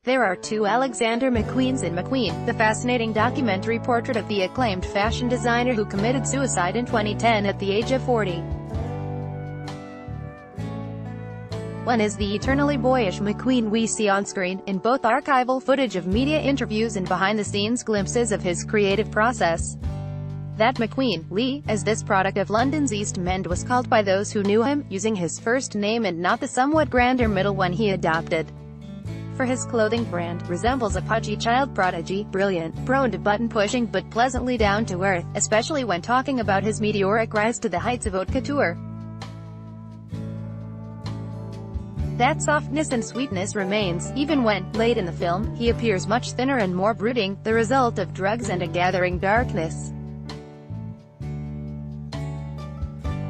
There are two Alexander McQueens in McQueen, the fascinating documentary portrait of the acclaimed fashion designer who committed suicide in 2010 at the age of 40. One is the eternally boyish McQueen we see on screen, in both archival footage of media interviews and behind-the-scenes glimpses of his creative process. That McQueen, Lee, as this product of London's East End was called by those who knew him, using his first name and not the somewhat grander middle one he adopted. For his clothing brand, resembles a pudgy child prodigy, brilliant, prone to button-pushing but pleasantly down-to-earth, especially when talking about his meteoric rise to the heights of haute couture. That softness and sweetness remains, even when, late in the film, he appears much thinner and more brooding, the result of drugs and a gathering darkness.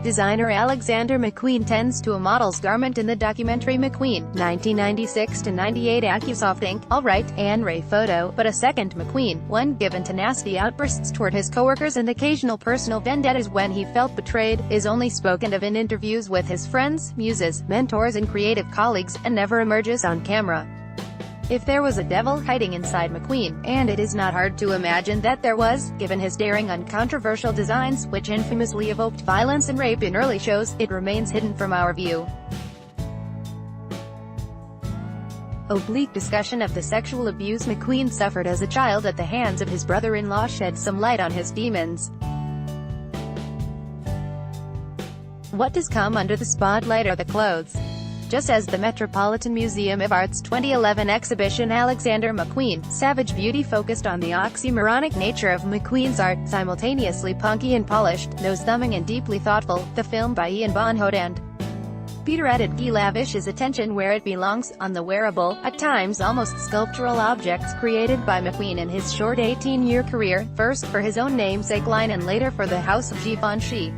Designer Alexander McQueen tends to a model's garment in the documentary McQueen, 1996–98 Accusoft Inc., Alright, Anne Ray photo, but a second McQueen, one given to nasty outbursts toward his coworkers and occasional personal vendettas when he felt betrayed, is only spoken of in interviews with his friends, muses, mentors and creative colleagues, and never emerges on camera. If there was a devil hiding inside McQueen, and it is not hard to imagine that there was, given his daring uncontroversial designs, which infamously evoked violence and rape in early shows, it remains hidden from our view. Oblique discussion of the sexual abuse McQueen suffered as a child at the hands of his brother-in-law sheds some light on his demons. What does come under the spotlight are the clothes. Just as the Metropolitan Museum of Art's 2011 exhibition Alexander McQueen, Savage Beauty focused on the oxymoronic nature of McQueen's art, simultaneously punky and polished, nose-thumbing and deeply thoughtful, the film by Ian Bonhote and Peter Edidge lavishes attention where it belongs, on the wearable, at times almost sculptural objects created by McQueen in his short 18-year career, first for his own namesake line and later for the House of Givenchy.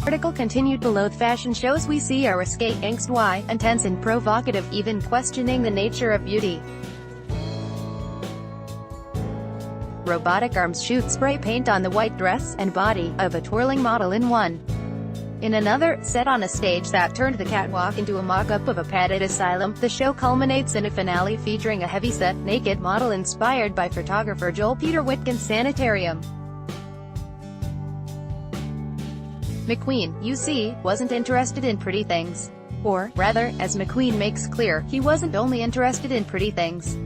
Article continued below. The fashion shows we see are risque, angst, intense and provocative, even questioning the nature of beauty. Robotic arms shoot spray paint on the white dress and body of a twirling model in one. In another, set on a stage that turned the catwalk into a mock-up of a padded asylum, the show culminates in a finale featuring a heavy-set, naked model inspired by photographer Joel Peter Witkin's sanitarium. McQueen, you see, wasn't interested in pretty things. Or, rather, as McQueen makes clear, he wasn't only interested in pretty things.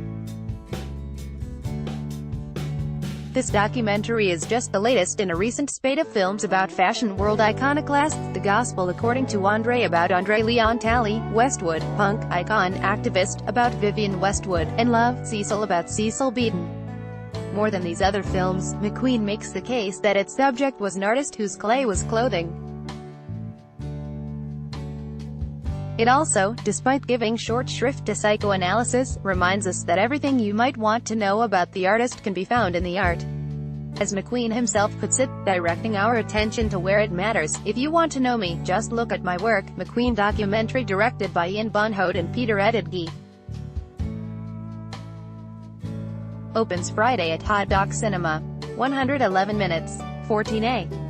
This documentary is just the latest in a recent spate of films about fashion world iconoclasts, The Gospel According to Andre about Andre Leon Talley, Westwood, punk icon, activist, about Vivienne Westwood, and Love, Cecil about Cecil Beaton. More than these other films, McQueen makes the case that its subject was an artist whose clay was clothing. It also, despite giving short shrift to psychoanalysis, reminds us that everything you might want to know about the artist can be found in the art. As McQueen himself puts it, directing our attention to where it matters. If you want to know me, just look at my work. McQueen documentary directed by Ian Bonhote and Peter Edidge. Opens Friday at Hot Doc Cinema. 111 minutes. 14A.